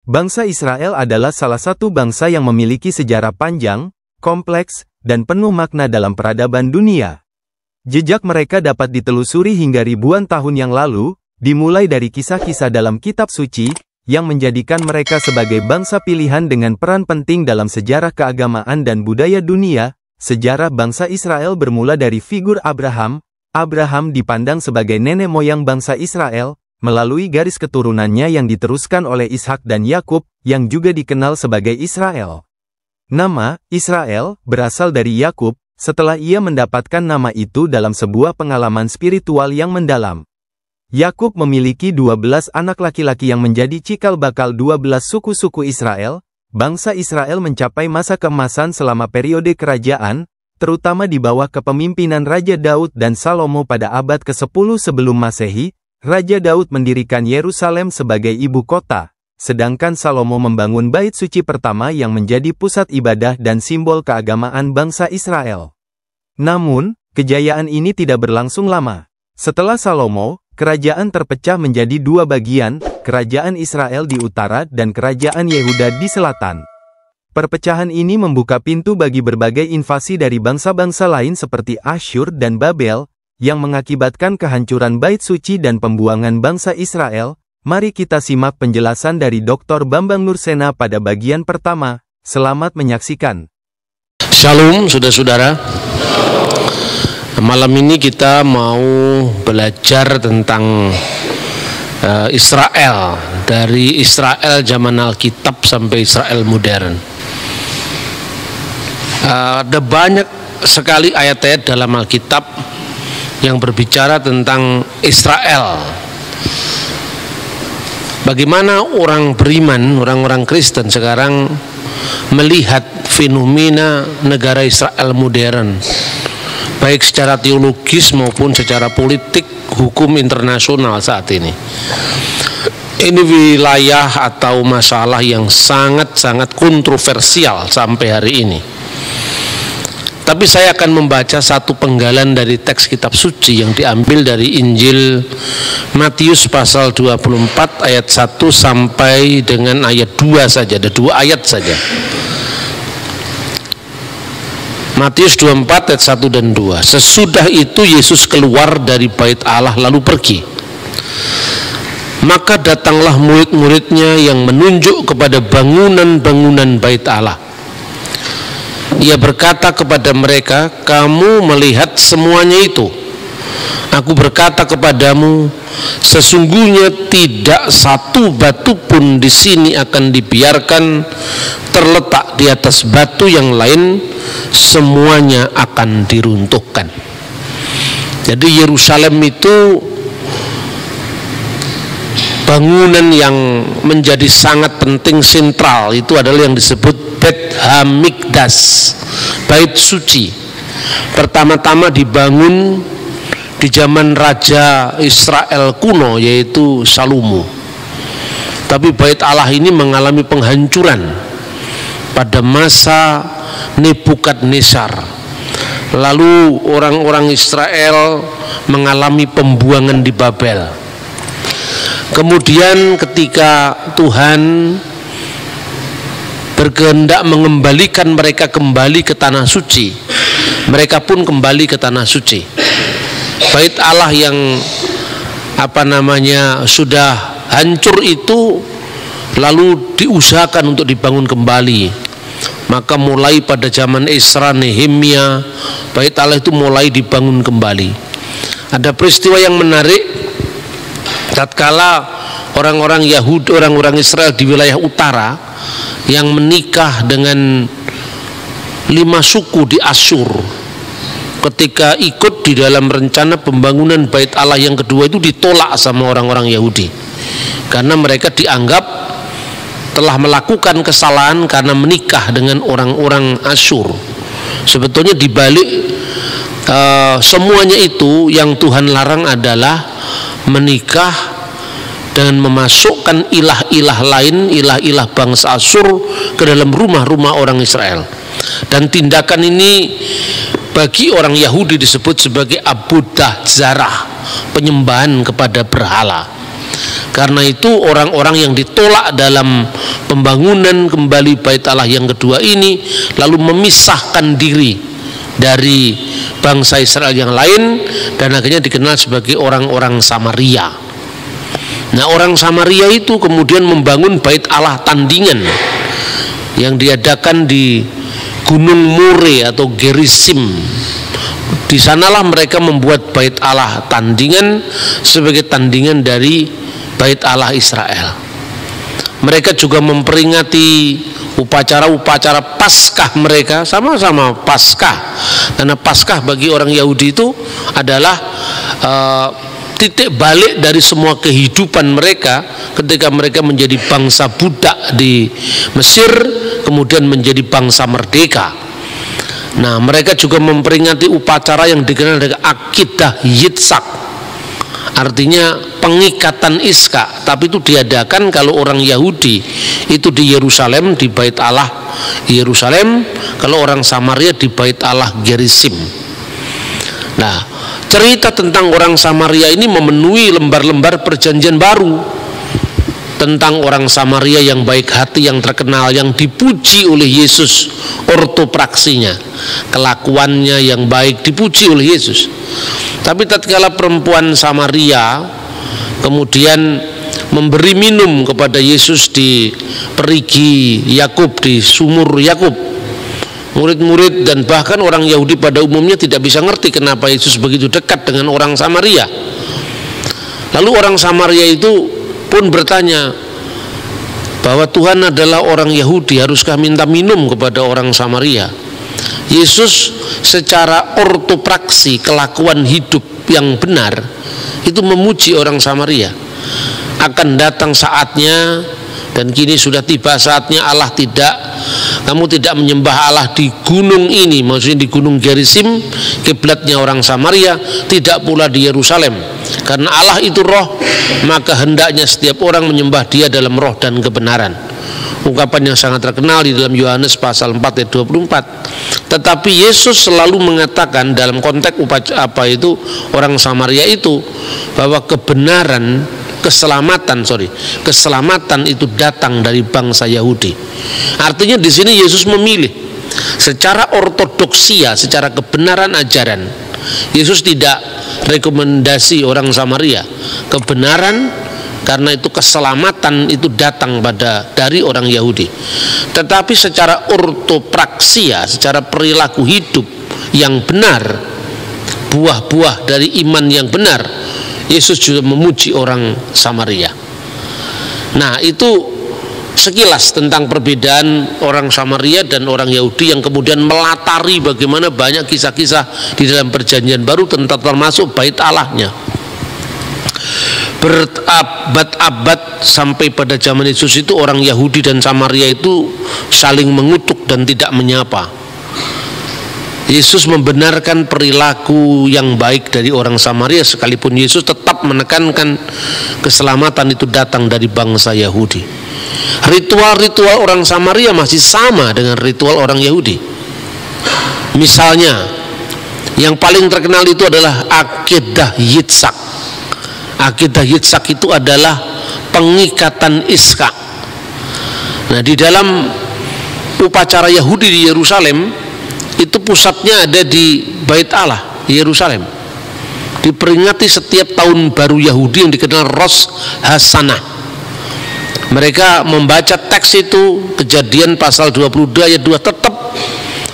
Bangsa Israel adalah salah satu bangsa yang memiliki sejarah panjang, kompleks, dan penuh makna dalam peradaban dunia. Jejak mereka dapat ditelusuri hingga ribuan tahun yang lalu, dimulai dari kisah-kisah dalam kitab suci, yang menjadikan mereka sebagai bangsa pilihan dengan peran penting dalam sejarah keagamaan dan budaya dunia. Sejarah bangsa Israel bermula dari figur Abraham. Abraham dipandang sebagai nenek moyang bangsa Israel, melalui garis keturunannya yang diteruskan oleh Ishak dan Yakub, yang juga dikenal sebagai Israel. Nama Israel berasal dari Yakub, setelah ia mendapatkan nama itu dalam sebuah pengalaman spiritual yang mendalam. Yakub memiliki 12 anak laki-laki yang menjadi cikal bakal 12 suku-suku Israel. Bangsa Israel mencapai masa keemasan selama periode kerajaan, terutama di bawah kepemimpinan Raja Daud dan Salomo pada abad ke-10 sebelum Masehi. Raja Daud mendirikan Yerusalem sebagai ibu kota, sedangkan Salomo membangun bait suci pertama yang menjadi pusat ibadah dan simbol keagamaan bangsa Israel. Namun, kejayaan ini tidak berlangsung lama. Setelah Salomo, kerajaan terpecah menjadi dua bagian, kerajaan Israel di utara dan kerajaan Yehuda di selatan. Perpecahan ini membuka pintu bagi berbagai invasi dari bangsa-bangsa lain seperti Asyur dan Babel, yang mengakibatkan kehancuran bait suci dan pembuangan bangsa Israel. Mari kita simak penjelasan dari Dr. Bambang Nursena pada bagian pertama. Selamat menyaksikan. Shalom saudara-saudara. Malam ini kita mau belajar tentang Israel, dari Israel zaman Alkitab sampai Israel modern. Ada banyak sekali ayat-ayat dalam Alkitab yang berbicara tentang Israel. Bagaimana orang beriman, orang-orang Kristen sekarang melihat fenomena negara Israel modern, baik secara teologis maupun secara politik, hukum internasional saat ini. Ini wilayah atau masalah yang sangat-sangat kontroversial sampai hari ini. Tapi saya akan membaca satu penggalan dari teks kitab suci yang diambil dari Injil Matius pasal 24 ayat 1 sampai dengan ayat 2 saja, ada 2 ayat saja. Matius 24 ayat 1 dan 2. Sesudah itu Yesus keluar dari bait Allah lalu pergi. Maka datanglah murid-muridnya yang menunjuk kepada bangunan-bangunan bait Allah. Ia berkata kepada mereka, kamu melihat semuanya itu. Aku berkata kepadamu, sesungguhnya tidak satu batu pun di sini akan dibiarkan terletak di atas batu yang lain, semuanya akan diruntuhkan. Jadi Yerusalem itu bangunan yang menjadi sangat penting, sentral, itu adalah yang disebut Bet Hamikdas, bait suci. Pertama-tama dibangun di zaman Raja Israel kuno, yaitu Salomo. Tapi bait Allah ini mengalami penghancuran pada masa Nebukadnezar. Lalu orang-orang Israel mengalami pembuangan di Babel. Kemudian ketika Tuhan berkehendak mengembalikan mereka kembali ke tanah suci, mereka pun kembali ke tanah suci. Bait Allah yang sudah hancur itu lalu diusahakan untuk dibangun kembali. Maka mulai pada zaman Esra, Nehemia, bait Allah itu mulai dibangun kembali. Ada peristiwa yang menarik tatkala orang-orang Yahudi, orang-orang Israel di wilayah utara yang menikah dengan 5 suku di Asyur, ketika ikut di dalam rencana pembangunan bait Allah yang kedua itu ditolak sama orang-orang Yahudi karena mereka dianggap telah melakukan kesalahan karena menikah dengan orang-orang Asyur. Sebetulnya dibalik semuanya itu yang Tuhan larang adalah menikah dengan memasukkan ilah-ilah lain, ilah-ilah bangsa Asyur ke dalam rumah-rumah orang Israel. Dan tindakan ini bagi orang Yahudi disebut sebagai abudah zarah, penyembahan kepada berhala. Karena itu orang-orang yang ditolak dalam pembangunan kembali Bait Allah yang kedua ini, lalu memisahkan diri dari bangsa Israel yang lain dan akhirnya dikenal sebagai orang-orang Samaria. Nah, orang Samaria itu kemudian membangun Bait Allah tandingan yang diadakan di Gunung More atau Gerizim. Di sanalah mereka membuat Bait Allah tandingan sebagai tandingan dari Bait Allah Israel. Mereka juga memperingati upacara-upacara Paskah mereka, sama-sama Paskah. Karena Paskah bagi orang Yahudi itu adalah titik balik dari semua kehidupan mereka ketika mereka menjadi bangsa budak di Mesir, kemudian menjadi bangsa merdeka. Nah, mereka juga memperingati upacara yang dikenal dengan Aqidah Yitzhak, artinya pengikatan Iska, tapi itu diadakan kalau orang Yahudi itu di Yerusalem, di Bait Allah Yerusalem, kalau orang Samaria di Bait Allah Gerizim. Nah, cerita tentang orang Samaria ini memenuhi lembar-lembar perjanjian baru, tentang orang Samaria yang baik hati, yang terkenal, yang dipuji oleh Yesus, ortopraksinya, kelakuannya yang baik dipuji oleh Yesus. Tapi tatkala perempuan Samaria kemudian memberi minum kepada Yesus di perigi Yakub, di sumur Yakub, murid-murid dan bahkan orang Yahudi pada umumnya tidak bisa ngerti kenapa Yesus begitu dekat dengan orang Samaria. Lalu orang Samaria itu pun bertanya bahwa Tuhan adalah orang Yahudi, haruskah minta minum kepada orang Samaria? Yesus secara ortopraksi, kelakuan hidup yang benar, itu memuji orang Samaria. Akan datang saatnya, dan kini sudah tiba saatnya kamu tidak menyembah Allah di gunung ini, maksudnya di gunung Gerizim, kiblatnya orang Samaria, tidak pula di Yerusalem. Karena Allah itu roh, maka hendaknya setiap orang menyembah Dia dalam roh dan kebenaran. Ungkapan yang sangat terkenal di dalam Yohanes pasal 4 ayat 24. Tetapi Yesus selalu mengatakan dalam konteks orang Samaria itu, bahwa keselamatan itu datang dari bangsa Yahudi. Artinya di sini Yesus memilih secara ortodoksia, secara kebenaran ajaran. Yesus tidak rekomendasi orang Samaria. Kebenaran, karena itu keselamatan itu datang dari orang Yahudi. Tetapi secara ortopraksia, secara perilaku hidup yang benar, buah-buah dari iman yang benar, Yesus juga memuji orang Samaria. Nah, itu sekilas tentang perbedaan orang Samaria dan orang Yahudi yang kemudian melatari bagaimana banyak kisah-kisah di dalam perjanjian baru tentang termasuk Bait Allahnya. Berabad-abad sampai pada zaman Yesus itu orang Yahudi dan Samaria itu saling mengutuk dan tidak menyapa. Yesus membenarkan perilaku yang baik dari orang Samaria, sekalipun Yesus tetap menekankan keselamatan itu datang dari bangsa Yahudi. Ritual-ritual orang Samaria masih sama dengan ritual orang Yahudi. Misalnya, yang paling terkenal itu adalah Aqidah Yitzhak. Aqidah Yitzhak itu adalah pengikatan Iska. Nah, di dalam upacara Yahudi di Yerusalem, itu pusatnya ada di Bait Allah Yerusalem. Diperingati setiap tahun baru Yahudi yang dikenal Rosh Hashanah. Mereka membaca teks itu, Kejadian pasal 22 ayat 2. Tetap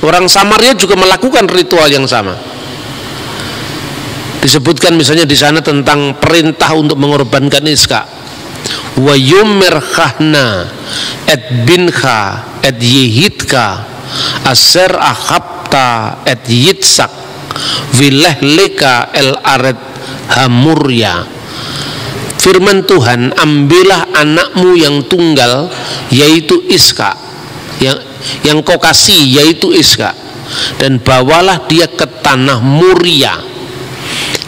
orang Samaria juga melakukan ritual yang sama. Disebutkan misalnya di sana tentang perintah untuk mengorbankan Iska. Wa yumerkhahna et bincha et yehidka aser ahabta et yitzak vilehleka el aret hamurya. Firman Tuhan, ambillah anakmu yang tunggal yaitu Iska, yang kau kasih yaitu Iska, dan bawalah dia ke tanah Moria.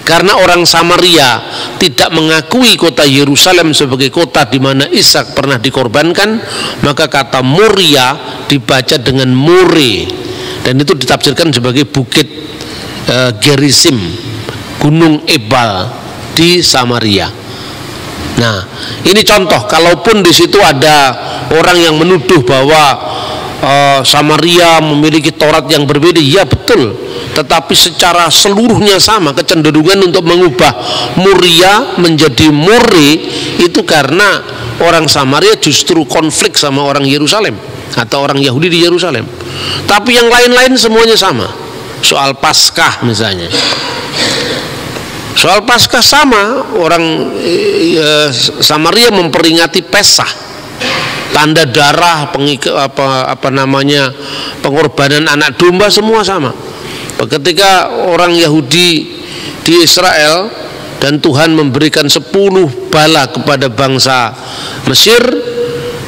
Karena orang Samaria tidak mengakui kota Yerusalem sebagai kota di mana Ishak pernah dikorbankan, maka kata Moria dibaca dengan More, dan itu ditafsirkan sebagai bukit Gerizim, Gunung Ebal di Samaria. Nah, ini contoh. Kalaupun di situ ada orang yang menuduh bahwa Samaria memiliki Taurat yang berbeda, ya betul. Tetapi secara seluruhnya sama. Kecenderungan untuk mengubah Muria menjadi Muri itu karena orang Samaria justru konflik sama orang Yerusalem atau orang Yahudi di Yerusalem. Tapi yang lain-lain semuanya sama. Soal Paskah misalnya. Soal Paskah sama, orang Samaria memperingati Pesah, tanda darah, pengorbanan anak domba, semua sama. Ketika orang Yahudi di Israel dan Tuhan memberikan 10 bala kepada bangsa Mesir,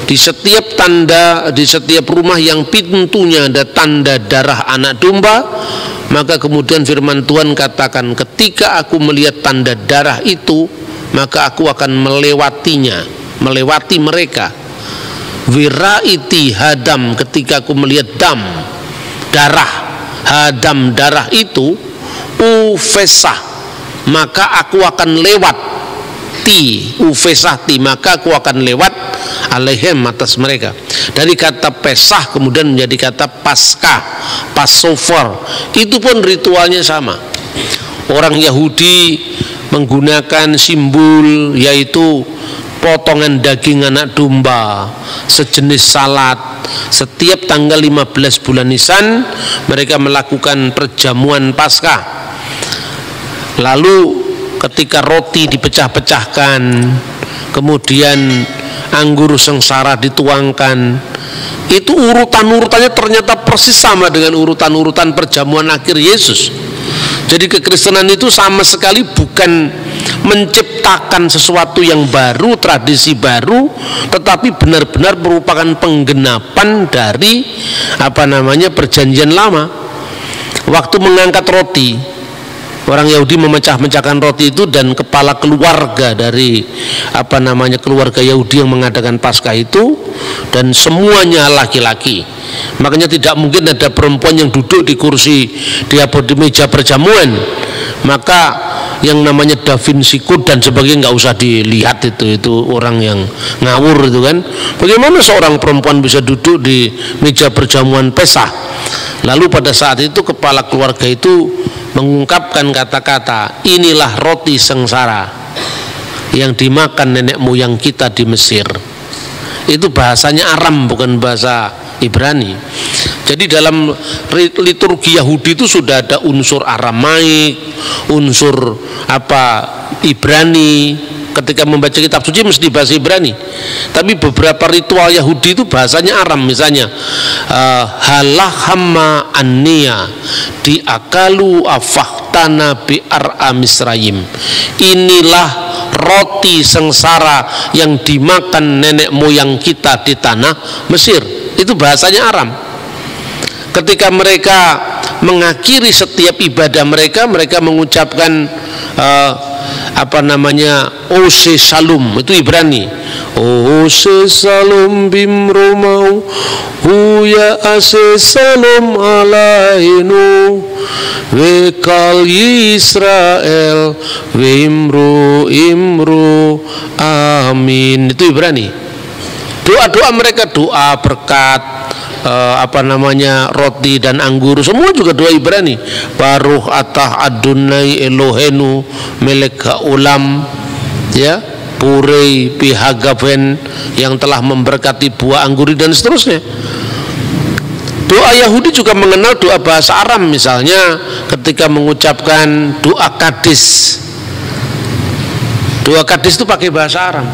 di setiap rumah yang pintunya ada tanda darah anak domba, maka kemudian firman Tuhan katakan, ketika aku melihat tanda darah itu, maka aku akan melewati mereka. Wiraiti hadam, ketika aku melihat darah itu, ufesah, maka aku akan lewat, maka aku akan lewat alaihem, atas mereka. Dari kata Pesah kemudian menjadi kata Paskah, Passover. Itu pun ritualnya sama. Orang Yahudi menggunakan simbol, yaitu potongan daging anak domba, sejenis salad. Setiap tanggal 15 bulan Nisan mereka melakukan perjamuan Paskah. Lalu ketika roti dipecah-pecahkan, kemudian anggur sengsara dituangkan, itu urutan-urutannya ternyata persis sama dengan urutan-urutan perjamuan akhir Yesus. Jadi kekristenan itu sama sekali bukan menciptakan sesuatu yang baru, tradisi baru, tetapi benar-benar merupakan penggenapan dari perjanjian lama. Waktu mengangkat roti, orang Yahudi memecah-mecahkan roti itu, dan kepala keluarga dari keluarga Yahudi yang mengadakan Paskah itu, dan semuanya laki-laki. Makanya tidak mungkin ada perempuan yang duduk di kursi di meja perjamuan. Maka yang namanya Da Vinci Code dan sebagainya nggak usah dilihat, itu orang yang ngawur itu kan. Bagaimana seorang perempuan bisa duduk di meja perjamuan Pesah? Lalu pada saat itu kepala keluarga itu mengungkapkan kata-kata, inilah roti sengsara yang dimakan nenek moyang kita di Mesir. Itu bahasanya Aram, bukan bahasa Ibrani. Jadi dalam liturgi Yahudi itu sudah ada unsur Aramaik, unsur Ibrani. Ketika membaca kitab suci mesti bahasa Ibrani. Tapi beberapa ritual Yahudi itu bahasanya Aram. Misalnya halahama anniya diakalu afahtana bi'ar'a Misrayim. Inilah roti sengsara yang dimakan nenek moyang kita di tanah Mesir. Itu bahasanya Aram. Ketika mereka mengakhiri setiap ibadah mereka mengucapkan Ose Salum, itu Ibrani. Ose Salum bimromau huya ase Salum alainu wekal Israel wimru imru amin. Itu Ibrani. Doa-doa mereka, doa berkat roti dan anggur, semua juga doa Ibrani. Baruch atah Adonai Elohenu melek ulam, ya, purei pihagaven, yang telah memberkati buah anggur, dan seterusnya. Doa Yahudi juga mengenal doa bahasa Aram, misalnya ketika mengucapkan doa Kadis. Doa Kadis itu pakai bahasa Aram.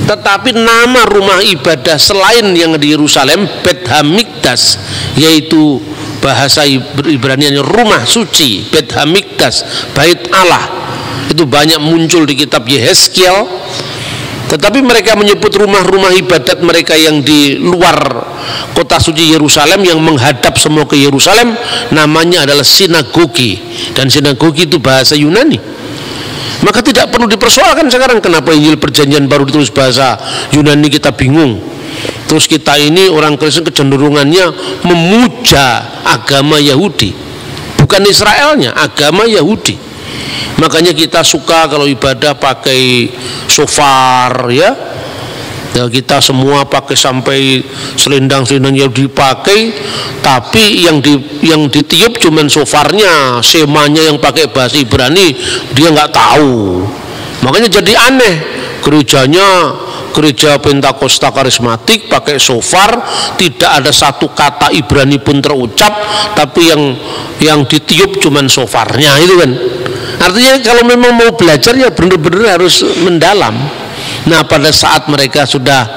Tetapi nama rumah ibadah selain yang di Yerusalem, Bet Hamikdas, yaitu bahasa Ibranianya rumah suci, Bet Hamikdas, bait Allah, itu banyak muncul di kitab Yehezkiel. Tetapi mereka menyebut rumah-rumah ibadat mereka yang di luar kota suci Yerusalem, yang menghadap semua ke Yerusalem, namanya adalah sinagogi. Dan sinagogi itu bahasa Yunani. Maka tidak perlu dipersoalkan sekarang kenapa Injil Perjanjian Baru ditulis bahasa Yunani, kita bingung. Terus kita ini orang Kristen kecenderungannya memuja agama Yahudi, bukan Israelnya, agama Yahudi. Makanya kita suka kalau ibadah pakai shofar, ya. Ya, kita semua pakai sampai selendang-selendang yang dipakai, tapi yang ditiup cuman shofarnya, semanya yang pakai bahasa Ibrani dia nggak tahu. Makanya jadi aneh, gereja Pentakosta Karismatik pakai shofar, tidak ada satu kata Ibrani pun terucap, tapi yang ditiup cuman shofarnya, itu kan. Artinya kalau memang mau belajar ya benar-benar harus mendalam. Nah, pada saat mereka sudah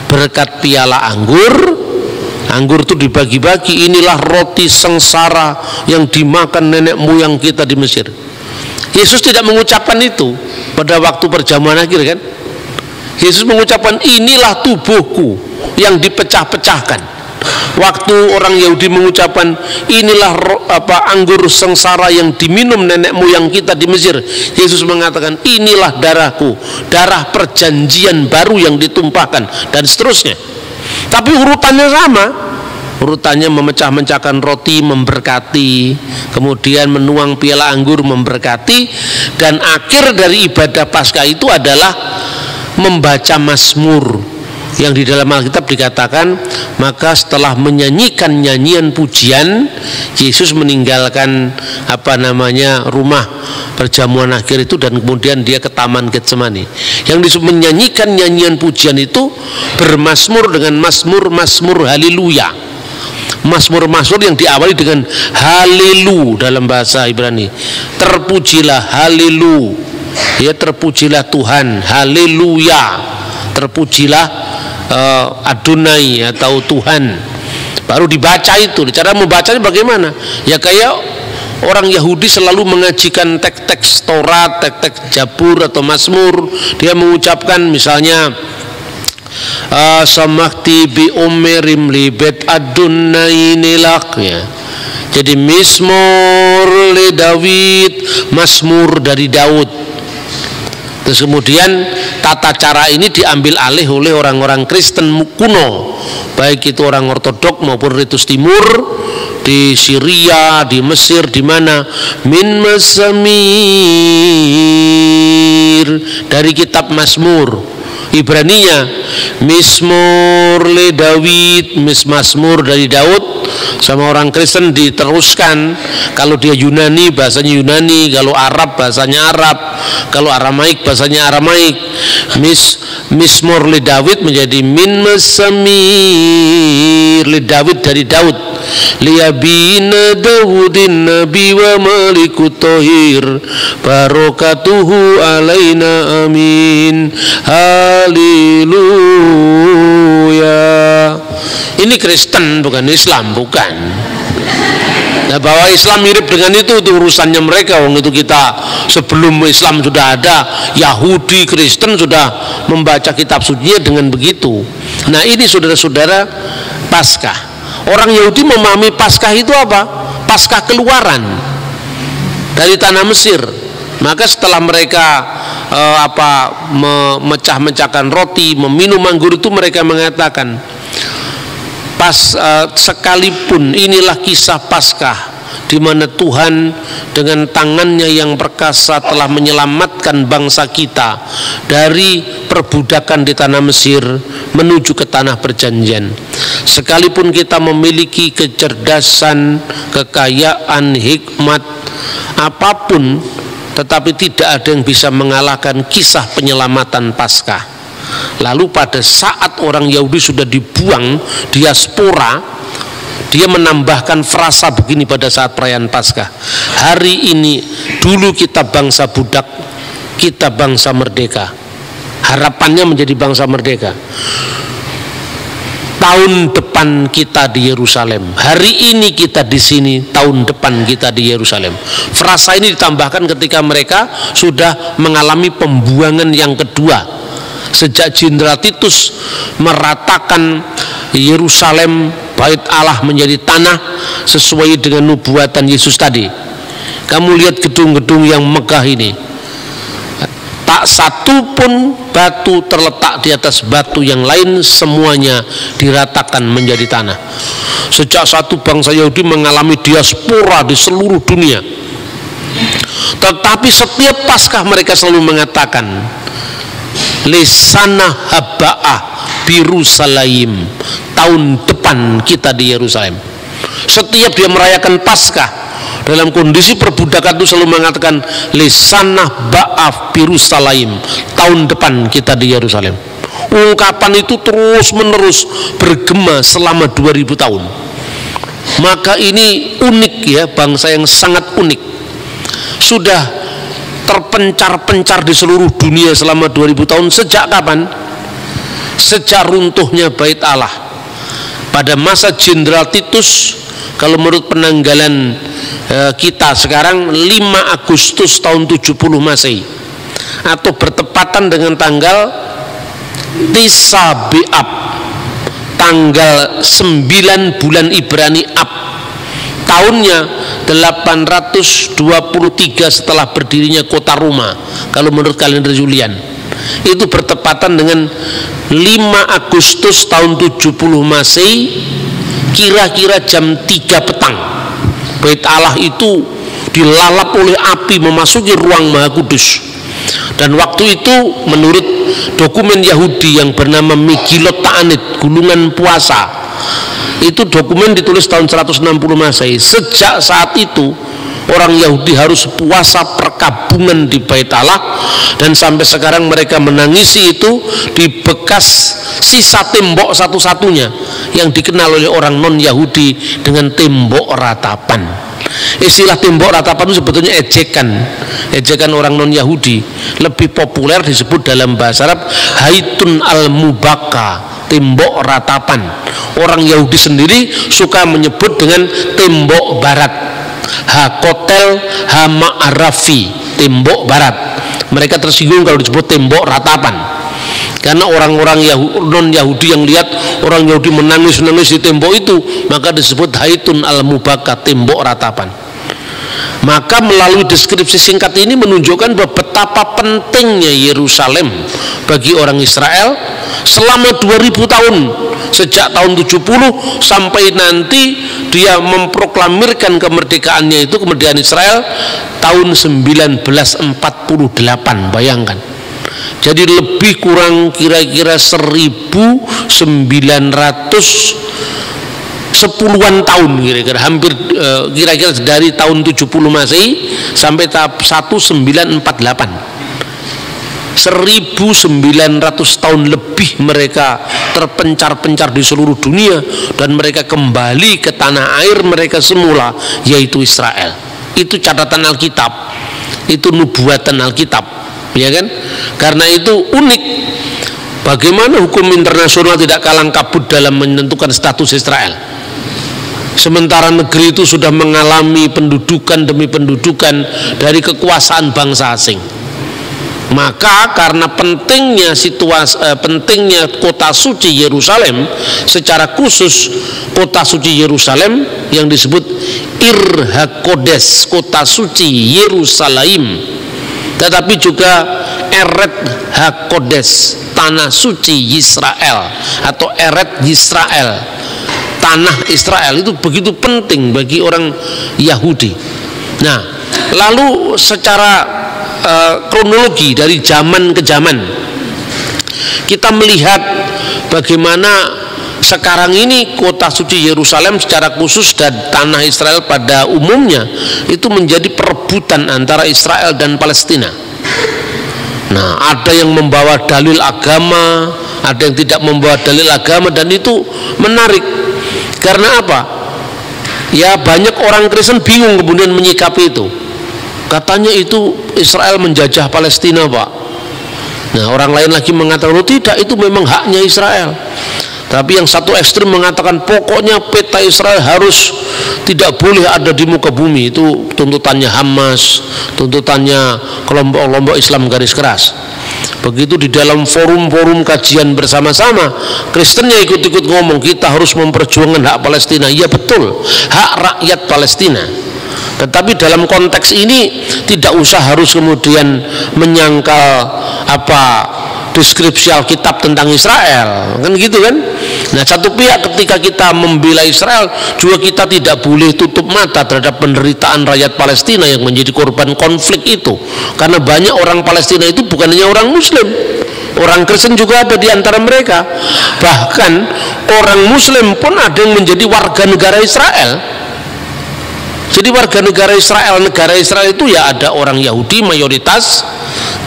berkat piala anggur itu dibagi-bagi, inilah roti sengsara yang dimakan nenek moyang kita di Mesir. Yesus tidak mengucapkan itu pada waktu perjamuan akhir, kan? Yesus mengucapkan inilah tubuhku yang dipecah-pecahkan. Waktu orang Yahudi mengucapkan inilah anggur sengsara yang diminum nenek moyang kita di Mesir, Yesus mengatakan inilah darahku, darah perjanjian baru yang ditumpahkan, dan seterusnya. Tapi urutannya sama, urutannya memecah-mecahkan roti memberkati, kemudian menuang piala anggur memberkati, dan akhir dari ibadah Paskah itu adalah membaca Mazmur, yang di dalam Alkitab dikatakan, maka setelah menyanyikan nyanyian pujian, Yesus meninggalkan rumah perjamuan akhir itu, dan kemudian dia ke Taman Getsemani. Yang menyanyikan nyanyian pujian itu bermazmur dengan mazmur haleluya. Mazmur yang diawali dengan halelu dalam bahasa Ibrani. Terpujilah halelu, ya, terpujilah Tuhan, haleluya, terpujilah Adonai atau Tuhan. Baru dibaca itu. Cara membacanya bagaimana? Ya kayak orang Yahudi selalu mengajikan teks-teks Taurat, teks-teks Jabur atau Mazmur. Dia mengucapkan misalnya samakti bi umerim libet Adonai nilak, ya. Jadi Mizmor le David, Mazmur dari Daud. Terus kemudian tata cara ini diambil alih oleh orang-orang Kristen kuno, baik itu orang Ortodok maupun Ritus Timur, di Syria, di Mesir, di mana min Mazamir, dari kitab Mazmur. Ibraninya Mizmor le David, Mazmur dari Daud. Sama orang Kristen diteruskan, kalau dia Yunani bahasanya Yunani, kalau Arab bahasanya Arab, kalau Aramaik bahasanya Aramaik. Mizmor le David menjadi min Mazamir le David dari Daud, liyabina Daudin nabi wa malikut tohir barokatuhu alaina amin haleluya. Ini Kristen bukan Islam, bukan. Nah, bahwa Islam mirip dengan itu urusannya mereka. Wong itu kita sebelum Islam sudah ada, Yahudi, Kristen sudah membaca kitab suci dengan begitu. Nah, ini saudara-saudara Paskah. Orang Yahudi memahami Paskah itu apa? Paskah keluaran dari tanah Mesir. Maka setelah mereka memecah-mecahkan roti, meminum anggur itu, mereka mengatakan sekalipun inilah kisah Paskah di mana Tuhan dengan tangannya yang perkasa telah menyelamatkan bangsa kita dari perbudakan di tanah Mesir menuju ke tanah perjanjian. Sekalipun kita memiliki kecerdasan, kekayaan, hikmat apapun, tetapi tidak ada yang bisa mengalahkan kisah penyelamatan Paskah. Lalu pada saat orang Yahudi sudah dibuang diaspora, dia menambahkan frasa begini pada saat perayaan Paskah. Hari ini dulu kita bangsa budak, kita bangsa merdeka. Harapannya menjadi bangsa merdeka. Tahun depan kita di Yerusalem. Hari ini kita di sini, tahun depan kita di Yerusalem. Frasa ini ditambahkan ketika mereka sudah mengalami pembuangan yang kedua. Sejak Jenderal Titus meratakan Yerusalem, bait Allah menjadi tanah sesuai dengan nubuatan Yesus tadi. Kamu lihat gedung-gedung yang megah ini, tak satu pun batu terletak di atas batu yang lain, semuanya diratakan menjadi tanah. Sejak satu bangsa Yahudi mengalami diaspora di seluruh dunia, Tetapi setiap Paskah mereka selalu mengatakan Lesana haba'ah Birusalaim, tahun depan kita di Yerusalem. Setiap dia merayakan Paskah dalam kondisi perbudakan itu selalu mengatakan Lesana ba'ah Birusalaim, tahun depan kita di Yerusalem. Ungkapan itu terus menerus bergema selama 2000 tahun. Maka ini unik ya, bangsa yang sangat unik. Sudah terpencar-pencar di seluruh dunia selama 2000 tahun. Sejak kapan? Sejak runtuhnya Bait Allah pada masa Jenderal Titus. Kalau menurut penanggalan kita sekarang 5 Agustus tahun 70 Masehi, atau bertepatan dengan tanggal Tisa Be'ab, tanggal 9 bulan Ibrani Ab, tahunnya 823 setelah berdirinya kota Roma kalau menurut kalender Julian. Itu bertepatan dengan 5 Agustus tahun 70 Masehi, kira-kira jam 3 petang. Bait Allah itu dilalap oleh api memasuki ruang Maha Kudus. Dan waktu itu menurut dokumen Yahudi yang bernama Megillot Ta'anit, Gulungan Puasa, itu dokumen ditulis tahun 160 Masehi. Sejak saat itu orang Yahudi harus puasa perkabungan di Bait Allah, dan sampai sekarang mereka menangisi itu di bekas sisa tembok satu-satunya yang dikenal oleh orang non-Yahudi dengan tembok ratapan. Istilah tembok ratapan itu sebetulnya ejekan orang non-Yahudi. Lebih populer disebut dalam bahasa Arab Haitun al-Mubaka, tembok ratapan. Orang Yahudi sendiri suka menyebut dengan tembok barat, Hakotel Hama'arafi, tembok barat. Mereka tersinggung kalau disebut tembok ratapan, karena orang-orang non-Yahudi yang lihat orang Yahudi menangis-nangis di tembok itu, maka disebut Haitun al-Mubaka, tembok ratapan. Maka melalui deskripsi singkat ini menunjukkan bahwa betapa pentingnya Yerusalem bagi orang Israel selama 2000 tahun, sejak tahun 70 sampai nanti dia memproklamirkan kemerdekaannya, itu kemerdekaan Israel tahun 1948. Bayangkan, jadi lebih kurang kira-kira 1910-an tahun, kira-kira hampir kira-kira dari tahun 70 Masehi sampai tahap 1948. 1900 tahun lebih mereka terpencar-pencar di seluruh dunia, dan mereka kembali ke tanah air mereka semula, yaitu Israel. Itu catatan Alkitab, itu nubuatan Alkitab, ya kan? Karena itu unik, bagaimana hukum internasional tidak kalang kabut dalam menentukan status Israel, sementara negeri itu sudah mengalami pendudukan demi pendudukan dari kekuasaan bangsa asing. Maka karena pentingnya pentingnya kota suci Yerusalem, secara khusus kota suci Yerusalem yang disebut Ir HaKodes, kota suci Yerusalem, tetapi juga Eret HaKodes, tanah suci Israel, atau Eret Yisrael, tanah Israel, itu begitu penting bagi orang Yahudi. Nah, lalu secara kronologi dari zaman ke zaman kita melihat bagaimana sekarang ini kota suci Yerusalem secara khusus dan tanah Israel pada umumnya itu menjadi perebutan antara Israel dan Palestina. Nah, ada yang membawa dalil agama, ada yang tidak membawa dalil agama, dan itu menarik. Karena apa? Ya, banyak orang Kristen bingung kemudian menyikapi itu. Katanya itu Israel menjajah Palestina, Pak. Nah, orang lain lagi mengatakan, oh tidak, itu memang haknya Israel. Tapi yang satu ekstrim mengatakan pokoknya peta Israel harus tidak boleh ada di muka bumi. Itu tuntutannya Hamas, tuntutannya kelompok-kelompok Islam garis keras. Begitu di dalam forum-forum kajian bersama-sama, Kristennya ikut-ikut ngomong kita harus memperjuangkan hak Palestina. Iya betul, hak rakyat Palestina. Tetapi dalam konteks ini tidak usah harus kemudian menyangkal apa deskripsi Alkitab tentang Israel, kan gitu kan? Nah, satu pihak ketika kita membela Israel, juga kita tidak boleh tutup mata terhadap penderitaan rakyat Palestina yang menjadi korban konflik itu. Karena banyak orang Palestina itu bukan hanya orang Muslim, orang Kristen juga ada di antara mereka. Bahkan orang Muslim pun ada yang menjadi warga negara Israel. Jadi warga negara Israel itu ya ada orang Yahudi mayoritas,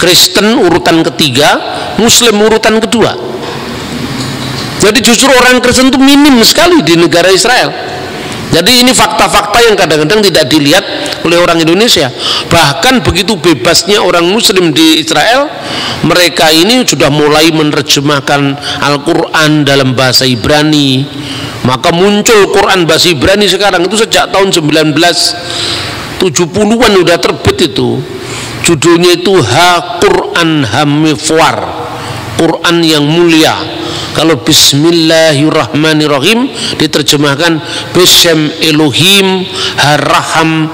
Kristen urutan ketiga, Muslim urutan kedua. Jadi justru orang Kristen itu minim sekali di negara Israel. Jadi ini fakta-fakta yang kadang-kadang tidak dilihat oleh orang Indonesia. Bahkan begitu bebasnya orang Muslim di Israel, mereka ini sudah mulai menerjemahkan Al-Quran dalam bahasa Ibrani. Maka muncul Quran bahasa Ibrani sekarang itu sejak tahun 1970-an udah terbit itu. Judulnya itu Ha-Quran Hamifwar, Quran yang mulia. Kalau Bismillahirrahmanirrahim diterjemahkan Bism Elohim Haraham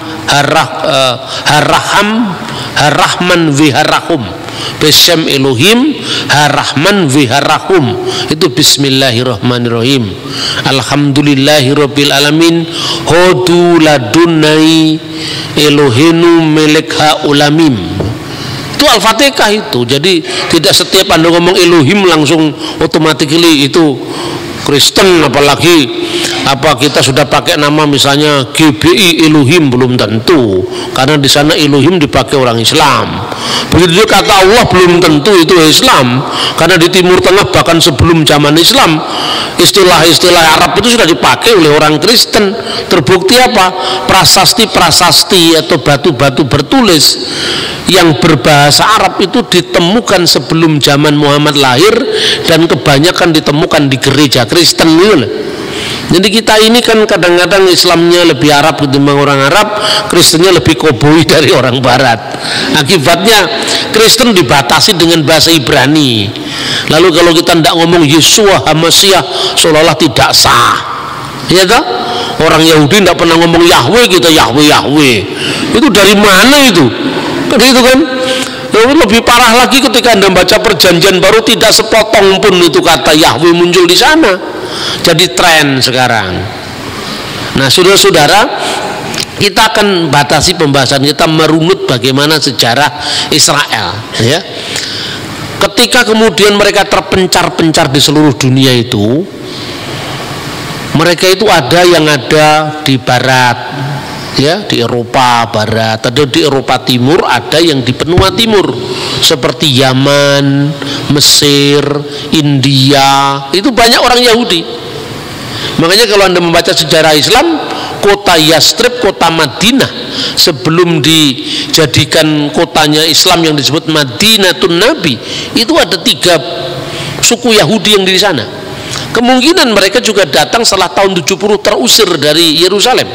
Harahman Viharahum. Bism Elohim Harahman Viharahum, itu Bismillahirrahmanirrahim. Alhamdulillahirabbil alamin hodu ladunai Elohenu melekha ulamim. Itu Al-Fatihah itu. Jadi tidak setiap Anda ngomong Elohim langsung automatically itu Kristen, apalagi kita sudah pakai nama misalnya GBI Elohim, belum tentu, karena di sana Elohim dipakai orang Islam. Begitu juga kata Allah belum tentu itu Islam, karena di Timur Tengah bahkan sebelum zaman Islam istilah-istilah Arab itu sudah dipakai oleh orang Kristen. Terbukti apa? Prasasti-prasasti atau batu-batu bertulis yang berbahasa Arab itu ditemukan sebelum zaman Muhammad lahir dan kebanyakan ditemukan di gereja Kristen gitu. Jadi kita ini kan kadang-kadang Islamnya lebih Arab ketimbang orang Arab, Kristennya lebih koboi dari orang Barat. Akibatnya Kristen dibatasi dengan bahasa Ibrani. Lalu kalau kita tidak ngomong Yesua Hamasiah seolah-olah tidak sah, ya toh? Orang Yahudi tidak pernah ngomong Yahweh, kita Yahweh. Itu dari mana itu? Kan itu kan? Lebih parah lagi ketika Anda baca Perjanjian Baru, tidak sepotong pun itu kata Yahweh muncul di sana. Jadi tren sekarang. Nah, saudara-saudara, kita akan batasi pembahasan kita merunut bagaimana sejarah Israel, ya. Ketika kemudian mereka terpencar-pencar di seluruh dunia itu, mereka itu ada yang ada di barat, ya, di Eropa Barat, ada di Eropa Timur, ada yang di benua timur seperti Yaman, Mesir, India. Itu banyak orang Yahudi. Makanya kalau Anda membaca sejarah Islam, kota Yastrib, kota Madinah sebelum dijadikan kotanya Islam yang disebut Madinatun Nabi, itu ada 3 suku Yahudi yang di sana. Kemungkinan mereka juga datang setelah tahun 70 terusir dari Yerusalem.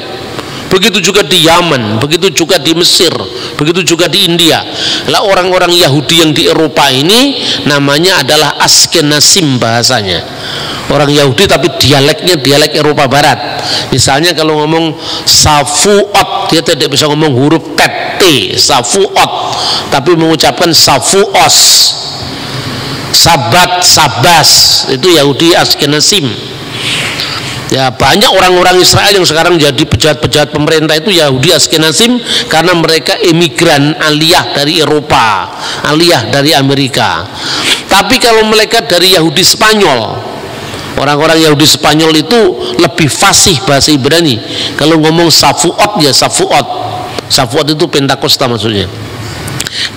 Begitu juga di Yaman, begitu juga di Mesir, begitu juga di India. Lah orang-orang Yahudi yang di Eropa ini namanya adalah Askenazim bahasanya. Orang Yahudi tapi dialeknya dialek Eropa Barat. Misalnya kalau ngomong Safuot, dia tidak bisa ngomong huruf T, Safuot, tapi mengucapkan Safuos. Sabat, Sabas, itu Yahudi Askenazim. Ya, banyak orang-orang Israel yang sekarang jadi pejabat-pejabat pemerintah itu Yahudi Askenazim karena mereka emigran aliyah dari Eropa, aliyah dari Amerika. Tapi kalau mereka dari Yahudi Spanyol, orang-orang Yahudi Spanyol itu lebih fasih bahasa Ibrani. Kalau ngomong Safuot ya Safuot. Safuot itu Pentakosta maksudnya.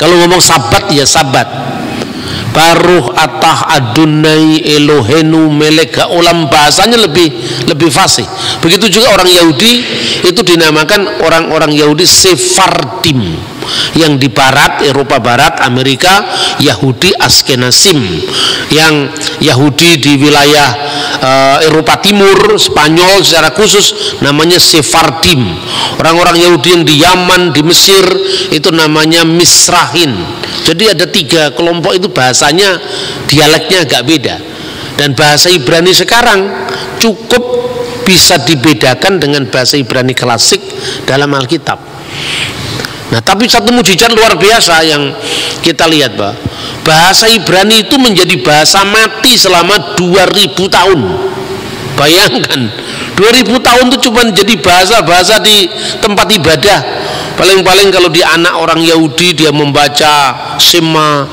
Kalau ngomong Sabat ya Sabat. Baruh atah adunai Elohenu melega ulam, bahasanya lebih fasih. Begitu juga orang Yahudi itu dinamakan orang-orang Yahudi Sephardim, yang di barat, Eropa Barat, Amerika, Yahudi Askenazim. Yang Yahudi di wilayah Eropa Timur, Spanyol secara khusus namanya Sephardim. Orang-orang Yahudi yang di Yaman, di Mesir itu namanya Misrahin. Jadi ada 3 kelompok itu, bahasanya dialeknya agak beda. Dan bahasa Ibrani sekarang cukup bisa dibedakan dengan bahasa Ibrani klasik dalam Alkitab. Nah, tapi satu mujizat luar biasa yang kita lihat, bahasa Ibrani itu menjadi bahasa mati selama 2000 tahun. Bayangkan 2000 tahun itu cuma jadi bahasa-bahasa di tempat ibadah. Paling-paling kalau di anak orang Yahudi dia membaca Shema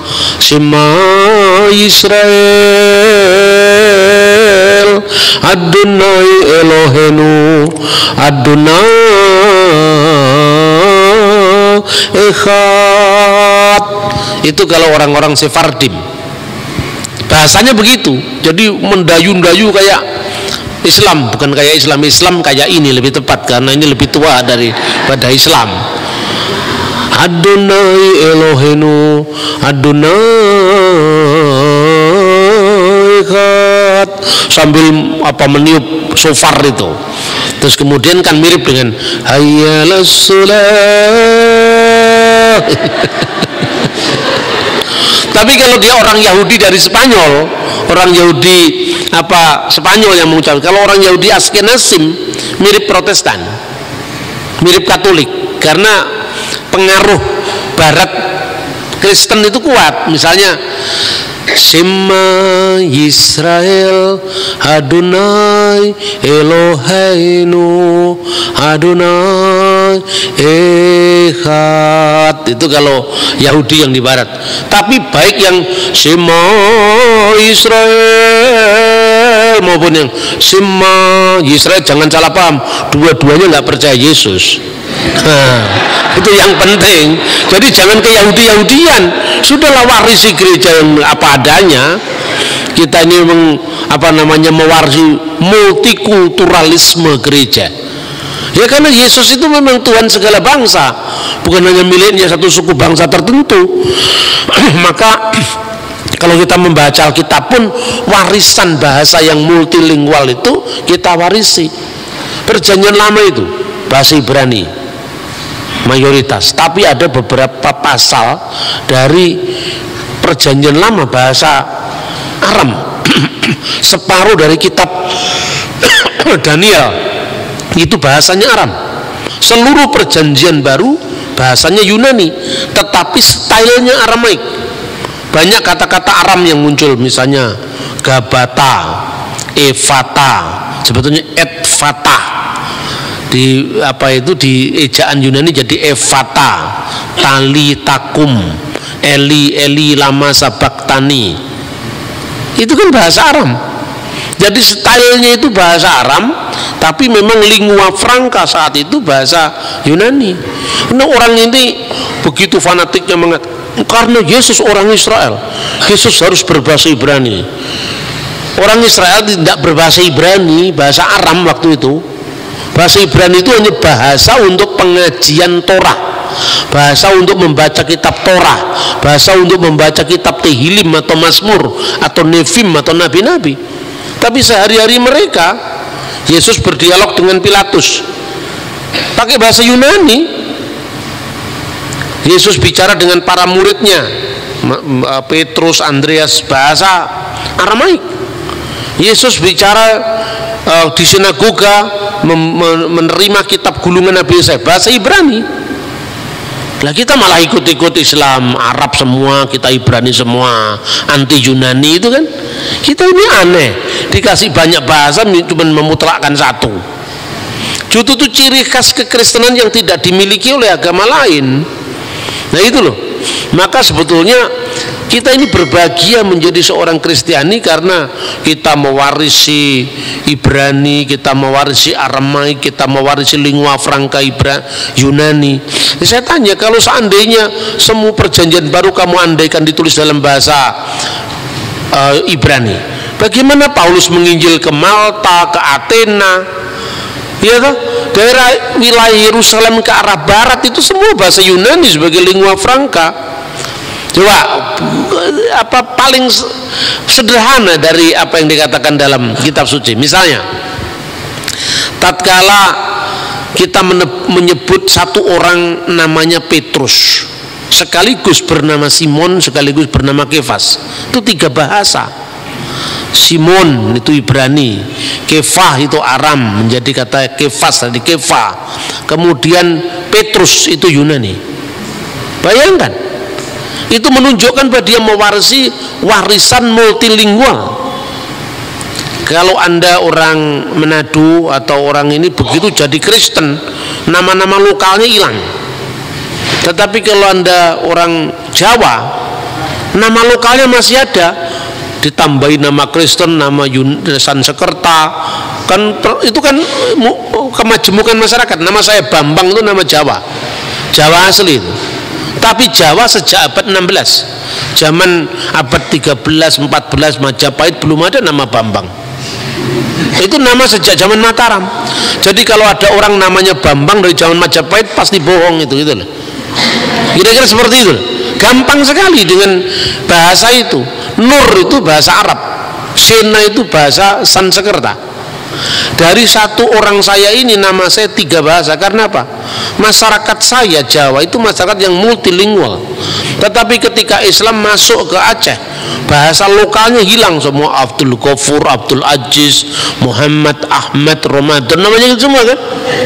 Yisrael Adonai Elohenu Adonai Echad. Itu kalau orang-orang Sephardim bahasanya begitu. Jadi mendayu-dayu kayak Islam, bukan kayak Islam kayak ini lebih tepat karena ini lebih tua daripada Islam. Adonai Elohenu Adonai Echad, sambil meniup shofar itu. Terus kemudian kan mirip dengan hayyalas shalah. Tapi kalau dia orang Yahudi dari Spanyol, orang Yahudi Spanyol yang mengucapkan, kalau orang Yahudi Askenazim mirip Protestan, mirip Katolik, karena pengaruh Barat Kristen itu kuat. Misalnya Shema Yisrael Adonai Eloheinu Adonai Echad, itu kalau Yahudi yang di barat. Tapi baik yang Shema Yisrael maupun yang Shema Yisrael, jangan salah paham, dua-duanya nggak percaya Yesus. Itu yang penting. Jadi jangan ke Yahudi-Yahudian, sudahlah warisi gereja yang apa adanya. Kita ini mewarisi multikulturalisme gereja. Ya karena Yesus itu memang Tuhan segala bangsa, bukan hanya miliknya satu suku bangsa tertentu. Maka kalau kita membaca Alkitab pun warisan bahasa yang multilingual itu kita warisi. Perjanjian lama itu bahasa Ibrani mayoritas, tapi ada beberapa pasal dari perjanjian lama bahasa Aram. Separuh dari kitab Daniel itu bahasanya Aram. Seluruh perjanjian baru bahasanya Yunani, tetapi stylenya Aramaik. Banyak kata-kata Aram yang muncul, misalnya Gabata, Evata, sebetulnya Etfata. Di ejaan Yunani jadi Evata, Tali Takum, Eli lama sabaktani. Itu kan bahasa Aram. Jadi stylenya itu bahasa Aram, tapi memang lingua franca saat itu bahasa Yunani. Nah, orang ini begitu fanatiknya karena Yesus orang Israel, Yesus harus berbahasa Ibrani. Orang Israel tidak berbahasa Ibrani, bahasa Aram waktu itu. Bahasa Ibrani itu hanya bahasa untuk pengajian Torah, bahasa untuk membaca kitab Torah, bahasa untuk membaca kitab Tehillim atau Mazmur atau Nevim atau nabi-nabi. Tapi sehari-hari mereka, Yesus berdialog dengan Pilatus pakai bahasa Yunani. Yesus bicara dengan para muridnya, Petrus, Andreas, bahasa Aramaik. Yesus bicara di sinagoga menerima kitab gulungan Nabi Yesaya, bahasa Ibrani. Lah kita malah ikut-ikut Islam Arab semua, kita Ibrani semua, anti Yunani itu kan. Kita ini aneh, dikasih banyak bahasa cuma memutlakkan satu. Itu tuh ciri khas kekristenan yang tidak dimiliki oleh agama lain. Nah itu loh. Maka sebetulnya kita ini berbahagia menjadi seorang Kristiani karena kita mewarisi Ibrani, kita mewarisi Aramaik, kita mewarisi lingua franca Yunani. Saya tanya, kalau seandainya semua perjanjian baru kamu andaikan ditulis dalam bahasa Ibrani, bagaimana Paulus menginjil ke Malta, ke Athena, ya toh? Daerah wilayah Yerusalem ke arah barat itu semua bahasa Yunani sebagai lingua franca. Coba paling sederhana dari apa yang dikatakan dalam kitab suci. Misalnya, tatkala kita menyebut satu orang namanya Petrus, sekaligus bernama Simon, sekaligus bernama Kefas, itu 3 bahasa. Simon itu Ibrani, Kefah itu Aram, menjadi kata Kefas tadi Kefah. Kemudian Petrus itu Yunani. Bayangkan, itu menunjukkan bahwa dia mewarisi warisan multilingual. Kalau Anda orang Manado atau orang ini begitu jadi Kristen, nama-nama lokalnya hilang. Tetapi kalau Anda orang Jawa, nama lokalnya masih ada, ditambahi nama Kristen, nama Sansekerta, kan itu kan kemajemukan masyarakat. Nama saya Bambang itu nama Jawa, Jawa asli itu. Tapi Jawa sejak abad 16, zaman abad 13, 14 Majapahit belum ada nama Bambang. Itu nama sejak zaman Mataram. Jadi kalau ada orang namanya Bambang dari zaman Majapahit pasti bohong itu gitu loh. Kira-kira seperti itu. Gampang sekali dengan bahasa itu. Nur itu bahasa Arab, Sena itu bahasa Sansekerta. Dari satu orang saya ini nama saya 3 bahasa. Karena apa? Masyarakat saya Jawa itu masyarakat yang multilingual. Tetapi ketika Islam masuk ke Aceh, bahasa lokalnya hilang semua. Abdul Ghafur, Abdul Aziz, Muhammad, Ahmad, Ramadan, namanya itu semua kan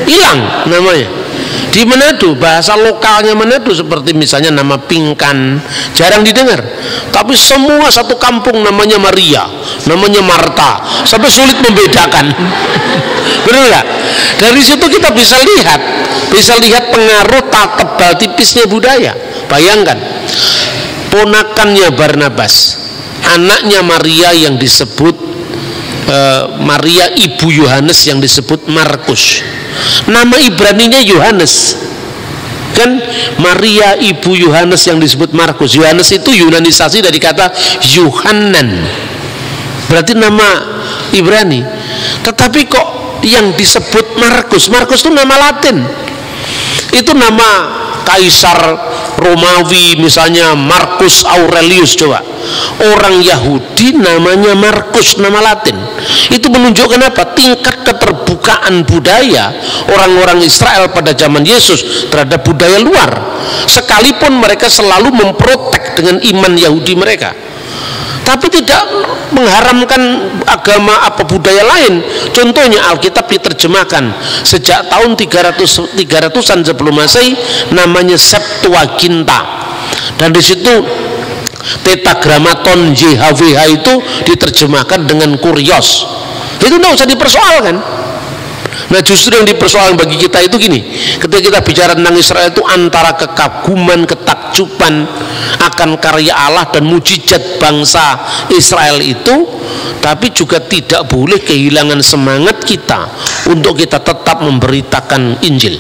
hilang namanya. Di Manado, bahasa lokalnya Manado seperti misalnya nama Pingkan jarang didengar, tapi semua satu kampung namanya Maria, namanya Marta, sampai sulit membedakan. Benar nggak? Dari situ kita bisa lihat pengaruh tebal tipisnya budaya. Bayangkan, ponakannya Barnabas, anaknya Maria yang disebut Maria ibu Yohanes yang disebut Markus, nama Ibraninya Yohanes kan. Maria ibu Yohanes yang disebut Markus, Yohanes itu yunanisasi dari kata Yohanan, berarti nama Ibrani. Tetapi kok yang disebut Markus, Markus itu nama Latin, itu nama kaisar Romawi misalnya Marcus Aurelius. Coba orang Yahudi namanya Markus, nama Latin. Itu menunjukkan apa? Tingkat keterbukaan budaya orang-orang Israel pada zaman Yesus terhadap budaya luar, sekalipun mereka selalu memprotek dengan iman Yahudi mereka, tapi tidak mengharamkan agama apa budaya lain. Contohnya Alkitab diterjemahkan sejak tahun 300-an sebelum Masehi, namanya Septuaginta, dan di situ Tetragrammaton JHWH itu diterjemahkan dengan Kurios. Itu tidak usah dipersoalkan. Nah justru yang dipersoalkan bagi kita itu gini, ketika kita bicara tentang Israel itu antara kekaguman, ketakjuban akan karya Allah dan mujizat bangsa Israel itu, tapi juga tidak boleh kehilangan semangat kita untuk kita tetap memberitakan Injil.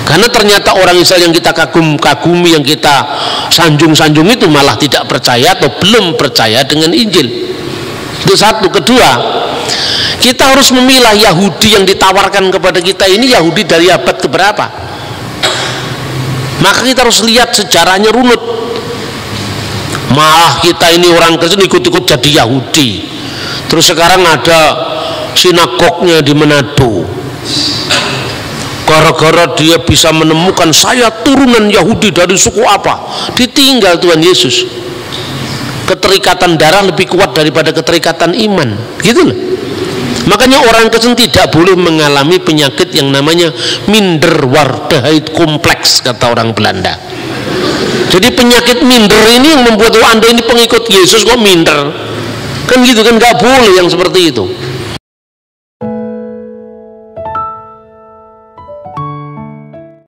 Karena ternyata orang Israel yang kita kagumi, yang kita sanjung-sanjung itu malah tidak percaya atau belum percaya dengan Injil. Itu satu. Kedua, kita harus memilah Yahudi yang ditawarkan kepada kita ini Yahudi dari abad keberapa. Maka kita harus lihat sejarahnya runut. Malah kita ini orang Kristen ikut-ikut jadi Yahudi. Terus sekarang ada sinagognya di Manado, gara-gara dia bisa menemukan saya turunan Yahudi dari suku apa, ditinggal Tuhan Yesus. Keterikatan darah lebih kuat daripada keterikatan iman, gitu loh. Makanya orang Kristen tidak boleh mengalami penyakit yang namanya minderwaardigheid kompleks, kata orang Belanda. Jadi penyakit minder ini yang membuat Anda ini pengikut Yesus kok minder, kan gitu kan, nggak boleh yang seperti itu.